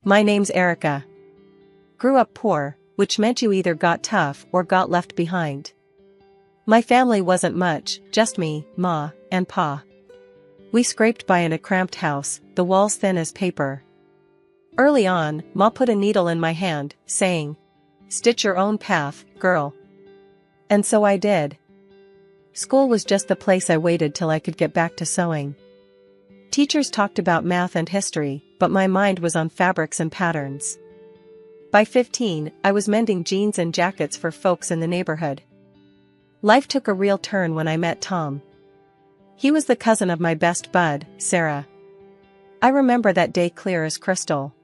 My name's Erica. Grew up poor, which meant you either got tough or got left behind. My family wasn't much, just me, Ma, and Pa. We scraped by in a cramped house, the walls thin as paper. Early on, Ma put a needle in my hand, saying, "Stitch your own path, girl." And so I did. School was just the place I waited till I could get back to sewing. Teachers talked about math and history, but my mind was on fabrics and patterns. By 15, I was mending jeans and jackets for folks in the neighborhood. Life took a real turn when I met Tom. He was the cousin of my best bud, Sarah. I remember that day clear as crystal.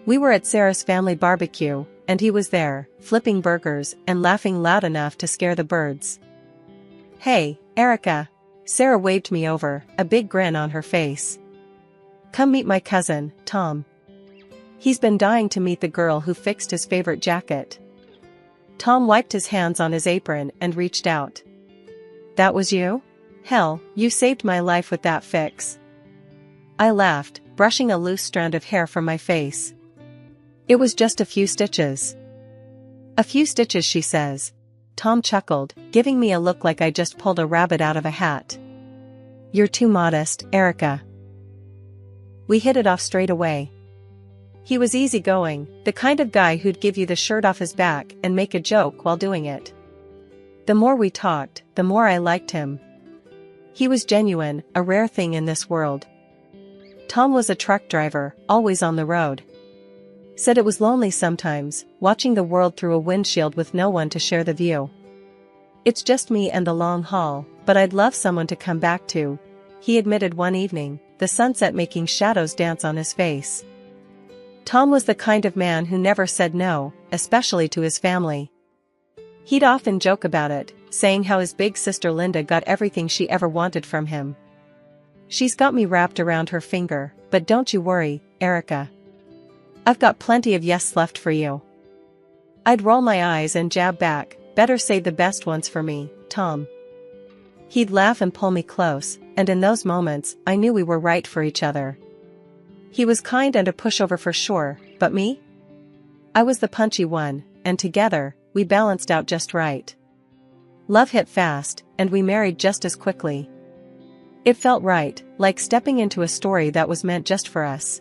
We were at Sarah's family barbecue, and he was there, flipping burgers and laughing loud enough to scare the birds. "Hey, Erica." Sarah waved me over, a big grin on her face. "Come meet my cousin, Tom. He's been dying to meet the girl who fixed his favorite jacket." Tom wiped his hands on his apron and reached out. "That was you? Hell, you saved my life with that fix." I laughed, brushing a loose strand of hair from my face. "It was just a few stitches." "A few stitches," she says. Tom chuckled, giving me a look like I just pulled a rabbit out of a hat. "You're too modest, Erica." We hit it off straight away. He was easygoing, the kind of guy who'd give you the shirt off his back and make a joke while doing it. The more we talked, the more I liked him. He was genuine, a rare thing in this world. Tom was a truck driver, always on the road. Said it was lonely sometimes, watching the world through a windshield with no one to share the view. "It's just me and the long haul, but I'd love someone to come back to," he admitted one evening, the sunset making shadows dance on his face. Tom was the kind of man who never said no, especially to his family. He'd often joke about it, saying how his big sister Linda got everything she ever wanted from him. "She's got me wrapped around her finger, but don't you worry, Erica. I've got plenty of yes left for you." I'd roll my eyes and jab back, "Better save the best ones for me, Tom." He'd laugh and pull me close, and in those moments, I knew we were right for each other. He was kind and a pushover for sure, but me? I was the punchy one, and together, we balanced out just right. Love hit fast, and we married just as quickly. It felt right, like stepping into a story that was meant just for us.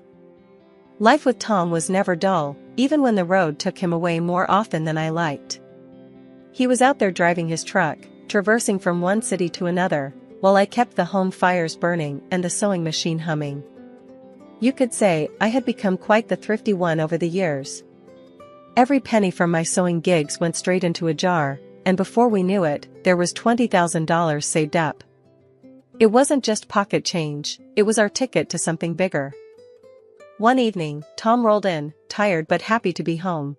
Life with Tom was never dull, even when the road took him away more often than I liked. He was out there driving his truck, traversing from one city to another, while I kept the home fires burning and the sewing machine humming. You could say I had become quite the thrifty one over the years. Every penny from my sewing gigs went straight into a jar, and before we knew it, there was $20,000 saved up. It wasn't just pocket change, it was our ticket to something bigger. One evening, Tom rolled in, tired but happy to be home.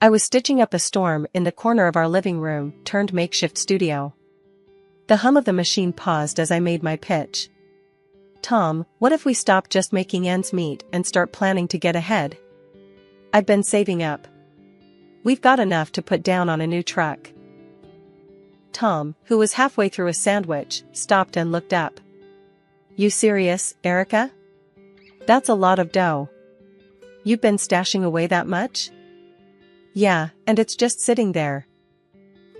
I was stitching up a storm in the corner of our living room turned makeshift studio. The hum of the machine paused as I made my pitch. "Tom, what if we stop just making ends meet and start planning to get ahead? I've been saving up. We've got enough to put down on a new truck." Tom, who was halfway through a sandwich, stopped and looked up. "You serious, Erica? That's a lot of dough. You've been stashing away that much?" "Yeah, and it's just sitting there.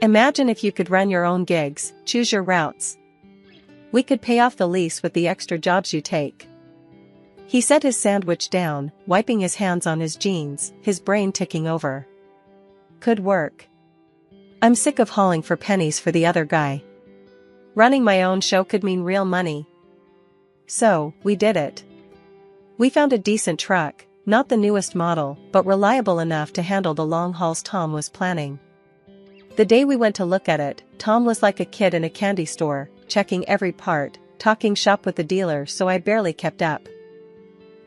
Imagine if you could run your own gigs, choose your routes. We could pay off the lease with the extra jobs you take." He set his sandwich down, wiping his hands on his jeans, his brain ticking over. Could work. I'm sick of hauling for pennies for the other guy. Running my own show could mean real money. So, we did it. We found a decent truck, not the newest model, but reliable enough to handle the long hauls Tom was planning. The day we went to look at it, Tom was like a kid in a candy store, checking every part, talking shop with the dealer so I barely kept up.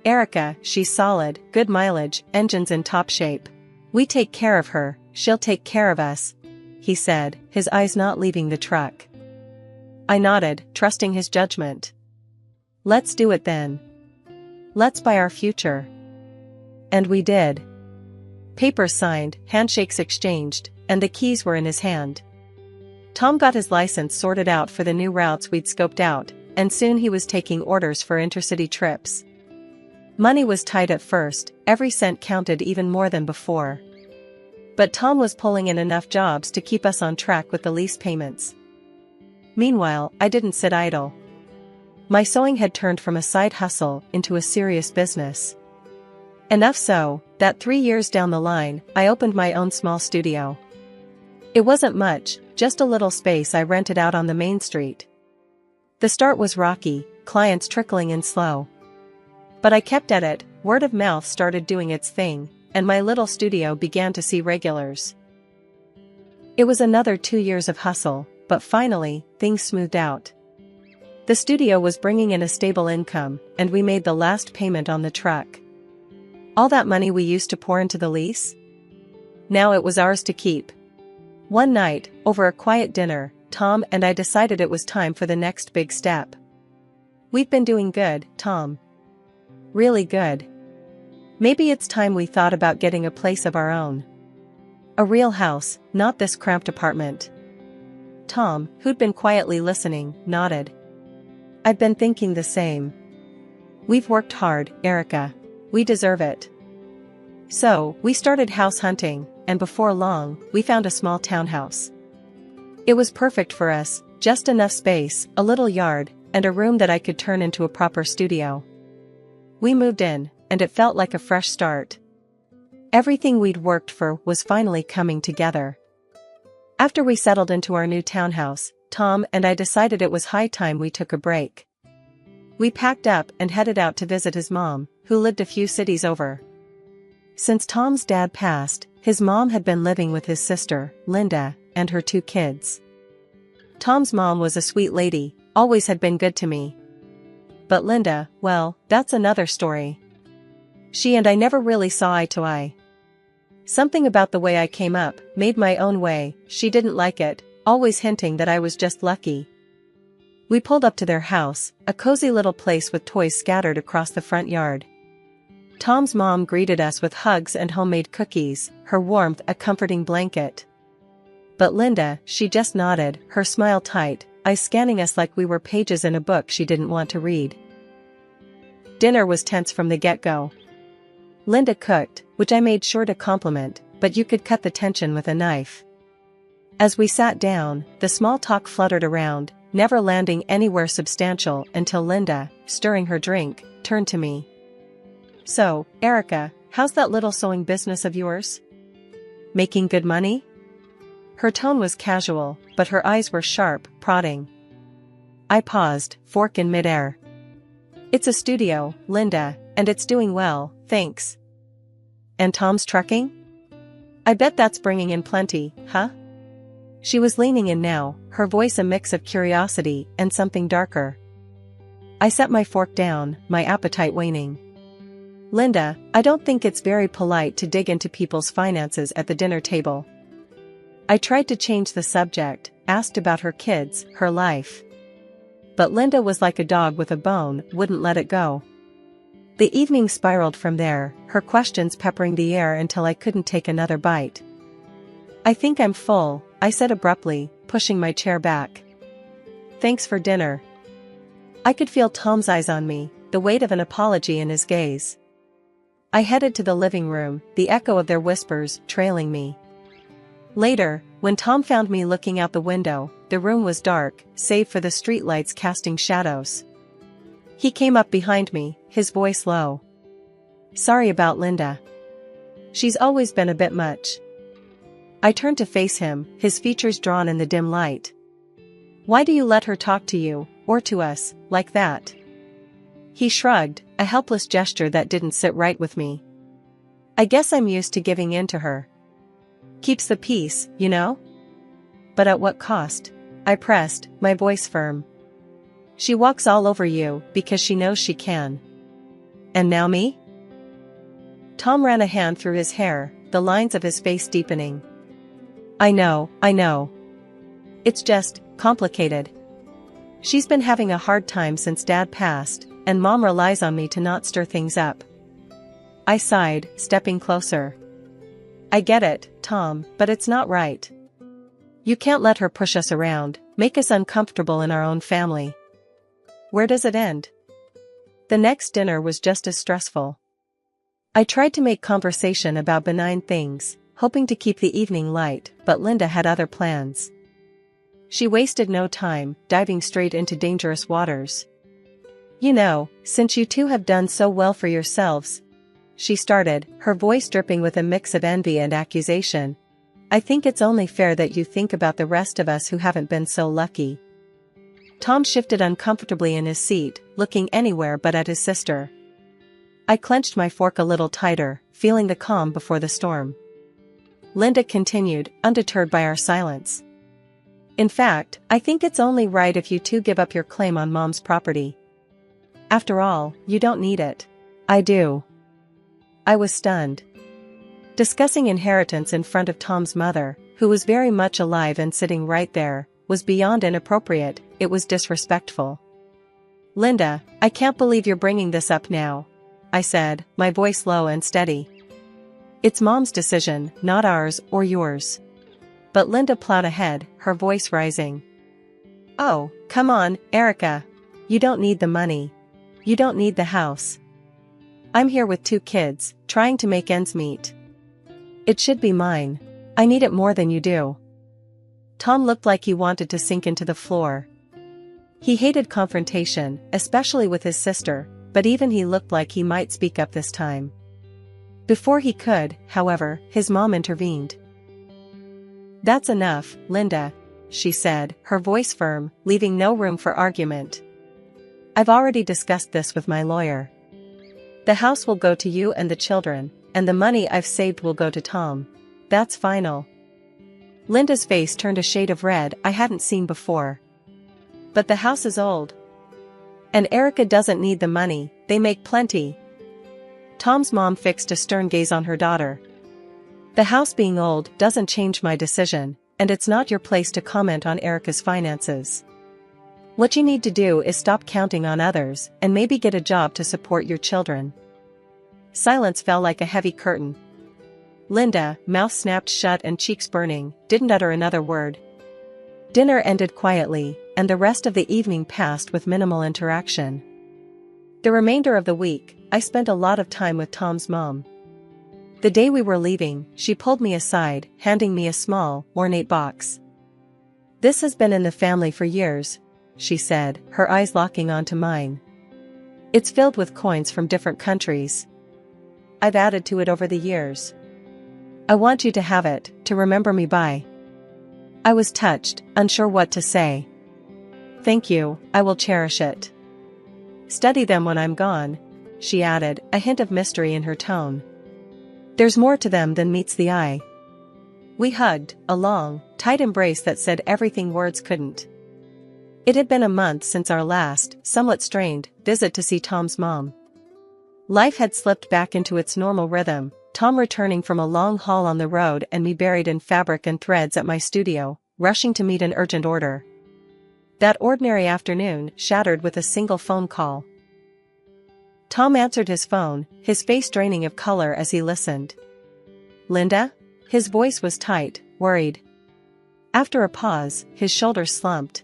"Erica, she's solid, good mileage, engines in top shape. We take care of her, she'll take care of us," he said, his eyes not leaving the truck. I nodded, trusting his judgment. "Let's do it then. Let's buy our future." And we did. Papers signed, handshakes exchanged, and the keys were in his hand. Tom got his license sorted out for the new routes we'd scoped out, and soon he was taking orders for intercity trips. Money was tight at first, every cent counted even more than before. But Tom was pulling in enough jobs to keep us on track with the lease payments. Meanwhile, I didn't sit idle. My sewing had turned from a side hustle into a serious business. Enough so, that 3 years down the line, I opened my own small studio. It wasn't much, just a little space I rented out on the main street. The start was rocky, clients trickling in slow. But I kept at it, word of mouth started doing its thing, and my little studio began to see regulars. It was another 2 years of hustle, but finally, things smoothed out. The studio was bringing in a stable income, and we made the last payment on the truck. All that money we used to pour into the lease? Now it was ours to keep. One night, over a quiet dinner, Tom and I decided it was time for the next big step. We've been doing good, Tom. Really good. Maybe it's time we thought about getting a place of our own. A real house, not this cramped apartment. Tom, who'd been quietly listening, nodded. I've been thinking the same. We've worked hard, Erica. We deserve it. So, we started house hunting, and before long, we found a small townhouse. It was perfect for us, just enough space, a little yard, and a room that I could turn into a proper studio. We moved in, and it felt like a fresh start. Everything we'd worked for was finally coming together. After we settled into our new townhouse, Tom and I decided it was high time we took a break. We packed up and headed out to visit his mom, who lived a few cities over. Since Tom's dad passed, his mom had been living with his sister, Linda, and her 2 kids. Tom's mom was a sweet lady, always had been good to me. But Linda, well, that's another story. She and I never really saw eye to eye. Something about the way I came up, made my own way, she didn't like it, always hinting that I was just lucky. We pulled up to their house, a cozy little place with toys scattered across the front yard. Tom's mom greeted us with hugs and homemade cookies, her warmth a comforting blanket. But Linda, she just nodded, her smile tight, eyes scanning us like we were pages in a book she didn't want to read. Dinner was tense from the get-go. Linda cooked, which I made sure to compliment, but you could cut the tension with a knife. As we sat down, the small talk fluttered around, never landing anywhere substantial until Linda, stirring her drink, turned to me. So, Erica, how's that little sewing business of yours? Making good money? Her tone was casual, but her eyes were sharp, prodding. I paused, fork in midair. It's a studio, Linda, and it's doing well, thanks. And Tom's trucking? I bet that's bringing in plenty, huh? She was leaning in now, her voice a mix of curiosity and something darker. I set my fork down, my appetite waning. Linda, I don't think it's very polite to dig into people's finances at the dinner table. I tried to change the subject, asked about her kids, her life. But Linda was like a dog with a bone, wouldn't let it go. The evening spiraled from there, her questions peppering the air until I couldn't take another bite. I think I'm full, I said abruptly, pushing my chair back. Thanks for dinner. I could feel Tom's eyes on me, the weight of an apology in his gaze. I headed to the living room, the echo of their whispers trailing me. Later, when Tom found me looking out the window, the room was dark, save for the streetlights casting shadows. He came up behind me, his voice low. Sorry about Linda. She's always been a bit much. I turned to face him, his features drawn in the dim light. Why do you let her talk to you, or to us, like that? He shrugged, a helpless gesture that didn't sit right with me. I guess I'm used to giving in to her. Keeps the peace, you know? But at what cost? I pressed, my voice firm. She walks all over you, because she knows she can. And now me? Tom ran a hand through his hair, the lines of his face deepening. I know. It's just, complicated. She's been having a hard time since Dad passed, and Mom relies on me to not stir things up. I sighed, stepping closer. I get it, Tom, but it's not right. You can't let her push us around, make us uncomfortable in our own family. Where does it end? The next dinner was just as stressful. I tried to make conversation about benign things, hoping to keep the evening light, but Linda had other plans. She wasted no time, diving straight into dangerous waters. "You know, since you two have done so well for yourselves," she started, her voice dripping with a mix of envy and accusation, "I think it's only fair that you think about the rest of us who haven't been so lucky." Tom shifted uncomfortably in his seat, looking anywhere but at his sister. I clenched my fork a little tighter, feeling the calm before the storm. Linda continued, undeterred by our silence. "In fact, I think it's only right if you two give up your claim on Mom's property. After all, you don't need it." "I do." I was stunned. Discussing inheritance in front of Tom's mother, who was very much alive and sitting right there, was beyond inappropriate. It was disrespectful. "Linda, I can't believe you're bringing this up now," I said, my voice low and steady. "It's Mom's decision, not ours or yours." But Linda plowed ahead, her voice rising. "Oh, come on, Erica. You don't need the money. You don't need the house. I'm here with 2 kids, trying to make ends meet. It should be mine. I need it more than you do." Tom looked like he wanted to sink into the floor. He hated confrontation, especially with his sister, but even he looked like he might speak up this time. Before he could, however, his mom intervened. "That's enough, Linda," she said, her voice firm, leaving no room for argument. "I've already discussed this with my lawyer. The house will go to you and the children, and the money I've saved will go to Tom. That's final." Linda's face turned a shade of red I hadn't seen before. "But the house is old. And Erica doesn't need the money, they make plenty." Tom's mom fixed a stern gaze on her daughter. "The house being old doesn't change my decision, and it's not your place to comment on Erica's finances. What you need to do is stop counting on others and maybe get a job to support your children." Silence fell like a heavy curtain. Linda, mouth snapped shut and cheeks burning, didn't utter another word. Dinner ended quietly, and the rest of the evening passed with minimal interaction. The remainder of the week, I spent a lot of time with Tom's mom. The day we were leaving, she pulled me aside, handing me a small, ornate box. "This has been in the family for years," she said, her eyes locking onto mine. "It's filled with coins from different countries. I've added to it over the years. I want you to have it, to remember me by." I was touched, unsure what to say. "Thank you, I will cherish it. Study them when I'm gone," she added, a hint of mystery in her tone. "There's more to them than meets the eye." We hugged, a long, tight embrace that said everything words couldn't. It had been a month since our last, somewhat strained, visit to see Tom's mom. Life had slipped back into its normal rhythm, Tom returning from a long haul on the road and me buried in fabric and threads at my studio, rushing to meet an urgent order. That ordinary afternoon shattered with a single phone call. Tom answered his phone, his face draining of color as he listened. "Linda?" His voice was tight, worried. After a pause, his shoulders slumped.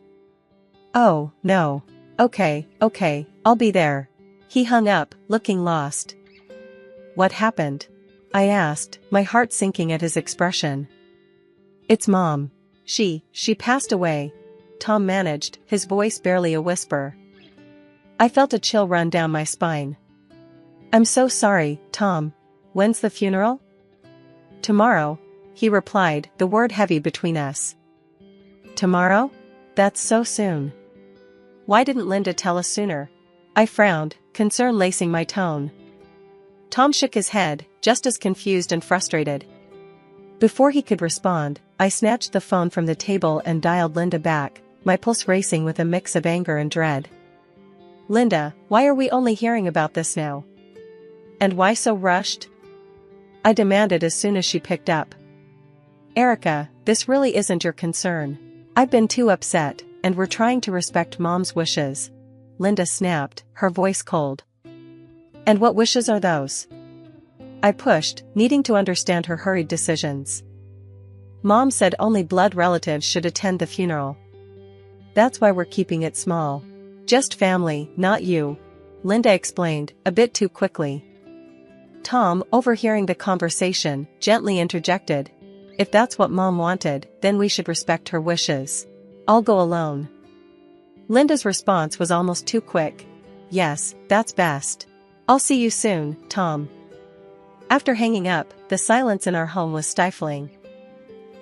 "Oh, no. Okay, I'll be there." He hung up, looking lost. "What happened?" I asked, my heart sinking at his expression. "It's Mom. She passed away," Tom managed, his voice barely a whisper. I felt a chill run down my spine. "I'm so sorry, Tom. When's the funeral?" "Tomorrow," he replied, the word heavy between us. "Tomorrow? That's so soon. Why didn't Linda tell us sooner?" I frowned, concern lacing my tone. Tom shook his head, just as confused and frustrated. Before he could respond, I snatched the phone from the table and dialed Linda back, my pulse racing with a mix of anger and dread. "Linda, why are we only hearing about this now? And why so rushed?" I demanded as soon as she picked up. "Erica, this really isn't your concern. I've been too upset, and we're trying to respect Mom's wishes," Linda snapped, her voice cold. "And what wishes are those?" I pushed, needing to understand her hurried decisions. "Mom said only blood relatives should attend the funeral. That's why we're keeping it small. Just family, not you." Linda explained, a bit too quickly. Tom, overhearing the conversation, gently interjected. If that's what Mom wanted, then we should respect her wishes. I'll go alone. Linda's response was almost too quick. Yes, that's best. I'll see you soon, Tom. After hanging up, the silence in our home was stifling.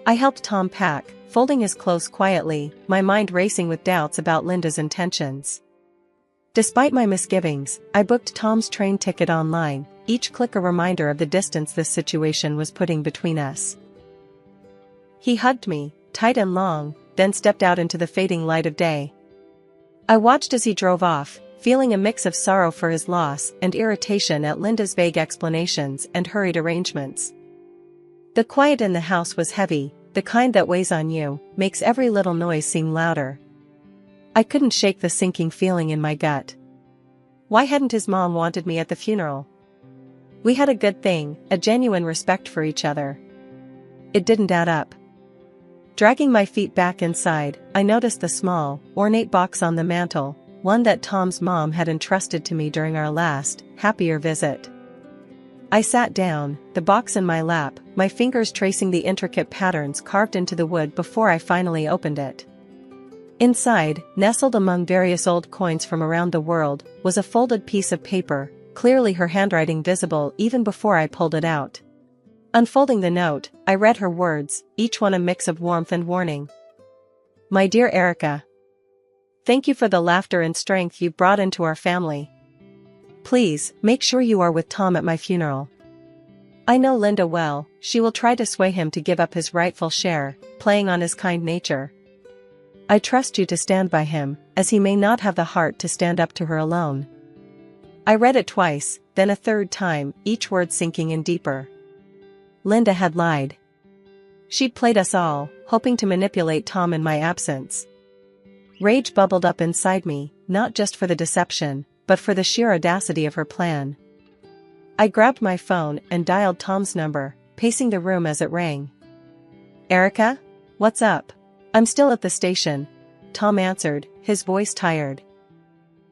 I helped Tom pack, folding his clothes quietly, my mind racing with doubts about Linda's intentions. Despite my misgivings, I booked Tom's train ticket online, each click a reminder of the distance this situation was putting between us. He hugged me, tight and long, then stepped out into the fading light of day. I watched as he drove off, feeling a mix of sorrow for his loss and irritation at Linda's vague explanations and hurried arrangements. The quiet in the house was heavy, the kind that weighs on you, makes every little noise seem louder. I couldn't shake the sinking feeling in my gut. Why hadn't his mom wanted me at the funeral? We had a good thing, a genuine respect for each other. It didn't add up. Dragging my feet back inside, I noticed the small, ornate box on the mantel, one that Tom's mom had entrusted to me during our last, happier visit. I sat down, the box in my lap, my fingers tracing the intricate patterns carved into the wood before I finally opened it. Inside, nestled among various old coins from around the world, was a folded piece of paper, clearly her handwriting visible even before I pulled it out. Unfolding the note, I read her words, each one a mix of warmth and warning. My dear Erica. Thank you for the laughter and strength you've brought into our family. Please, make sure you are with Tom at my funeral. I know Linda well, she will try to sway him to give up his rightful share, playing on his kind nature. I trust you to stand by him, as he may not have the heart to stand up to her alone. I read it twice, then a third time, each word sinking in deeper. Linda had lied. She'd played us all, hoping to manipulate Tom in my absence. Rage bubbled up inside me, not just for the deception, but for the sheer audacity of her plan. I grabbed my phone and dialed Tom's number, pacing the room as it rang. Erica? What's up? I'm still at the station, Tom answered, his voice tired.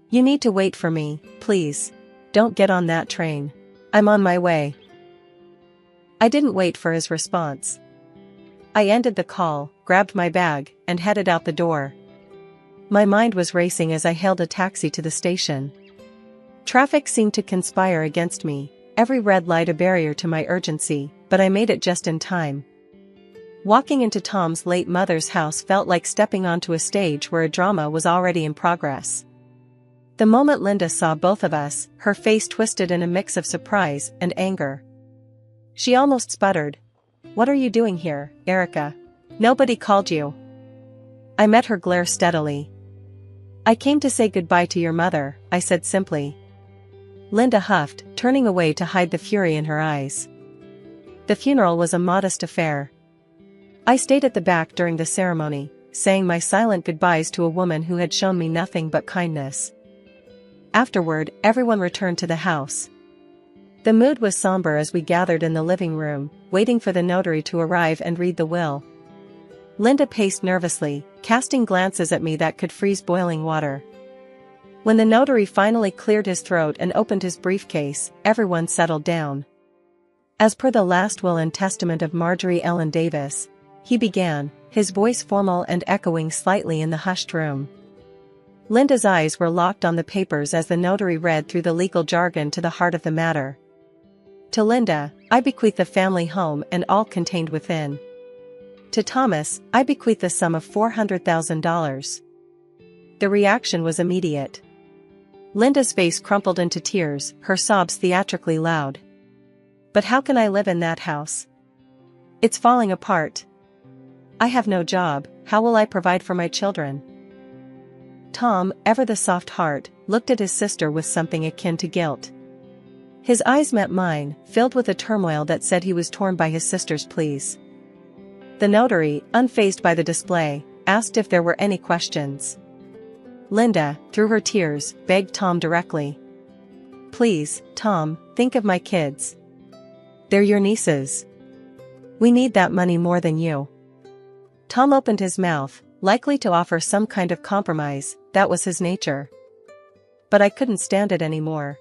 You need to wait for me, please. Don't get on that train. I'm on my way. I didn't wait for his response. I ended the call, grabbed my bag, and headed out the door. My mind was racing as I hailed a taxi to the station. Traffic seemed to conspire against me, every red light a barrier to my urgency, but I made it just in time. Walking into Tom's late mother's house felt like stepping onto a stage where a drama was already in progress. The moment Linda saw both of us, her face twisted in a mix of surprise and anger. She almost sputtered. What are you doing here, Erica? Nobody called you. I met her glare steadily. I came to say goodbye to your mother, I said simply. Linda huffed, turning away to hide the fury in her eyes. The funeral was a modest affair. I stayed at the back during the ceremony, saying my silent goodbyes to a woman who had shown me nothing but kindness. Afterward, everyone returned to the house. The mood was somber as we gathered in the living room, waiting for the notary to arrive and read the will. Linda paced nervously, casting glances at me that could freeze boiling water. When the notary finally cleared his throat and opened his briefcase, everyone settled down. As per the last will and testament of Marjorie Ellen Davis, he began, his voice formal and echoing slightly in the hushed room. Linda's eyes were locked on the papers as the notary read through the legal jargon to the heart of the matter. To Linda, I bequeath the family home and all contained within. To Thomas, I bequeath the sum of $400,000. The reaction was immediate. Linda's face crumpled into tears, her sobs theatrically loud. But how can I live in that house? It's falling apart. I have no job, how will I provide for my children? Tom, ever the soft heart, looked at his sister with something akin to guilt. His eyes met mine, filled with a turmoil that said he was torn by his sister's pleas. The notary, unfazed by the display, asked if there were any questions. Linda, through her tears, begged Tom directly. Please, Tom, think of my kids. They're your nieces. We need that money more than you. Tom opened his mouth, likely to offer some kind of compromise, that was his nature. but I couldn't stand it anymore.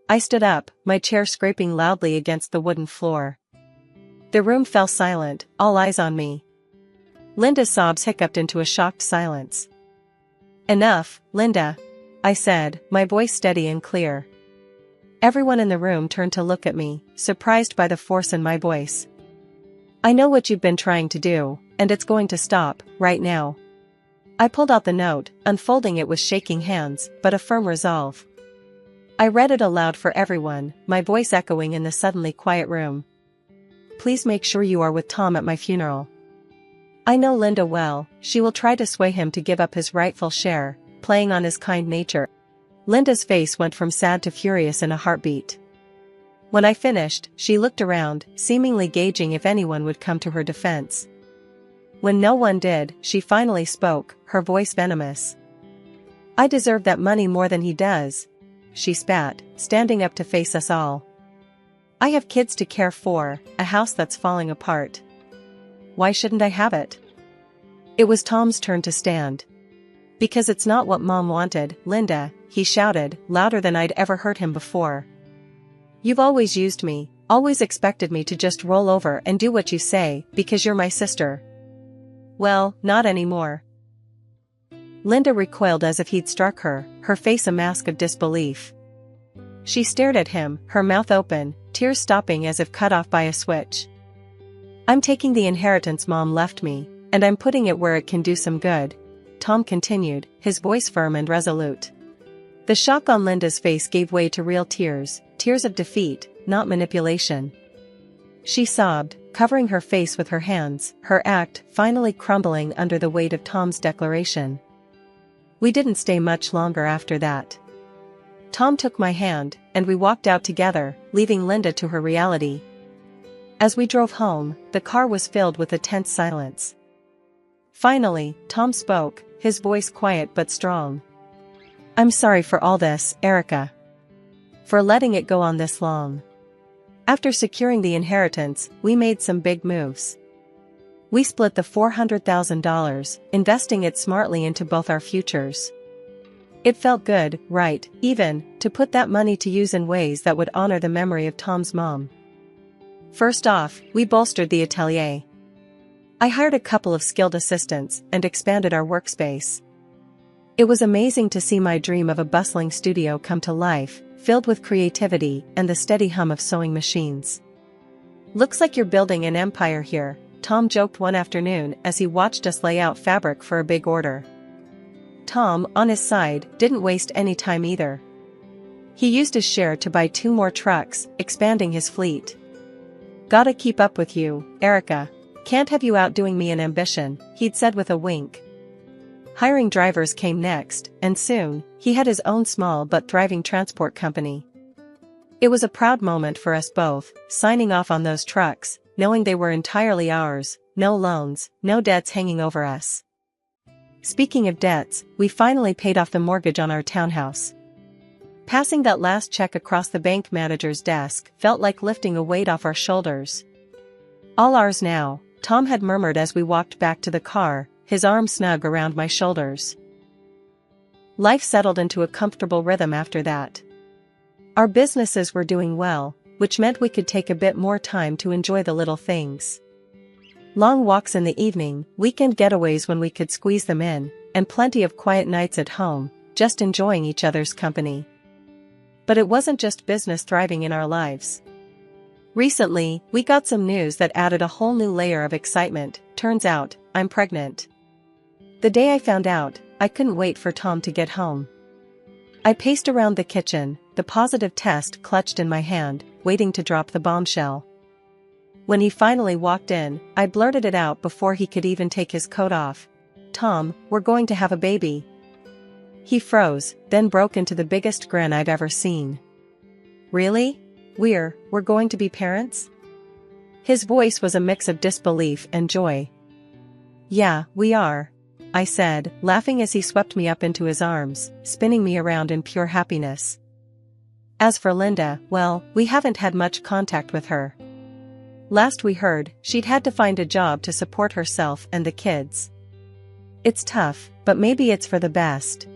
I stood up, my chair scraping loudly against the wooden floor. The room fell silent, all eyes on me. Linda's sobs hiccuped into a shocked silence. "Enough, Linda," I said, my voice steady and clear. Everyone in the room turned to look at me, surprised by the force in my voice. "I know what you've been trying to do, and it's going to stop, right now." I pulled out the note, unfolding it with shaking hands, but a firm resolve. I read it aloud for everyone, my voice echoing in the suddenly quiet room. "Please make sure you are with Tom at my funeral. I know Linda well, she will try to sway him to give up his rightful share, playing on his kind nature." Linda's face went from sad to furious in a heartbeat. When I finished, she looked around, seemingly gauging if anyone would come to her defense. When no one did, she finally spoke, her voice venomous. "I deserve that money more than he does," she spat, standing up to face us all. "I have kids to care for, a house that's falling apart. Why shouldn't I have it?" It was Tom's turn to stand. "Because it's not what Mom wanted, Linda," he shouted, louder than I'd ever heard him before. "You've always used me, always expected me to just roll over and do what you say, because you're my sister. Well, not anymore." Linda recoiled as if he'd struck her, her face a mask of disbelief. She stared at him, her mouth open, tears stopping as if cut off by a switch. "I'm taking the inheritance Mom left me, and I'm putting it where it can do some good," Tom continued, his voice firm and resolute. The shock on Linda's face gave way to real tears, tears of defeat, not manipulation. She sobbed, covering her face with her hands, her act finally crumbling under the weight of Tom's declaration. We didn't stay much longer after that. Tom took my hand, and we walked out together, leaving Linda to her reality. As we drove home, the car was filled with a tense silence. Finally, Tom spoke, his voice quiet but strong. "I'm sorry for all this, Erica. For letting it go on this long. After securing the inheritance, we made some big moves. We split the $400,000, investing it smartly into both our futures. It felt good, right, even, to put that money to use in ways that would honor the memory of Tom's mom. First off, we bolstered the atelier. I hired a couple of skilled assistants and expanded our workspace. It was amazing to see my dream of a bustling studio come to life, filled with creativity and the steady hum of sewing machines. "Looks like you're building an empire here," Tom joked one afternoon as he watched us lay out fabric for a big order. Tom, on his side, didn't waste any time either. He used his share to buy 2 more trucks, expanding his fleet. "Gotta keep up with you, Erica. Can't have you outdoing me in ambition," he'd said with a wink. Hiring drivers came next, and soon, he had his own small but thriving transport company. It was a proud moment for us both, signing off on those trucks, knowing they were entirely ours, no loans, no debts hanging over us. Speaking of debts, we finally paid off the mortgage on our townhouse. Passing that last check across the bank manager's desk felt like lifting a weight off our shoulders. "All ours now," Tom had murmured as we walked back to the car, his arm snug around my shoulders. Life settled into a comfortable rhythm after that. Our businesses were doing well, which meant we could take a bit more time to enjoy the little things. Long walks in the evening, weekend getaways when we could squeeze them in, and plenty of quiet nights at home, just enjoying each other's company. But it wasn't just business thriving in our lives. Recently, we got some news that added a whole new layer of excitement. Turns out, I'm pregnant. The day I found out, I couldn't wait for Tom to get home. I paced around the kitchen, the positive test clutched in my hand, waiting to drop the bombshell. When he finally walked in, I blurted it out before he could even take his coat off. "Tom, we're going to have a baby." He froze, then broke into the biggest grin I've ever seen. "Really? We're going to be parents?" His voice was a mix of disbelief and joy. "Yeah, we are," I said, laughing as he swept me up into his arms, spinning me around in pure happiness. As for Linda, well, we haven't had much contact with her. Last we heard, she'd had to find a job to support herself and the kids. It's tough, but maybe it's for the best.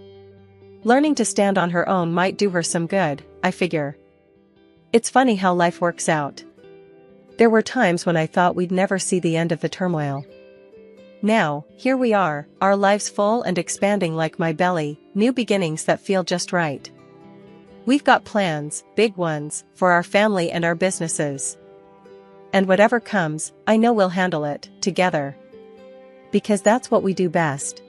Learning to stand on her own might do her some good, I figure. It's funny how life works out. There were times when I thought we'd never see the end of the turmoil. Now, here we are, our lives full and expanding like my belly, new beginnings that feel just right. We've got plans, big ones, for our family and our businesses. And whatever comes, I know we'll handle it, together. Because that's what we do best.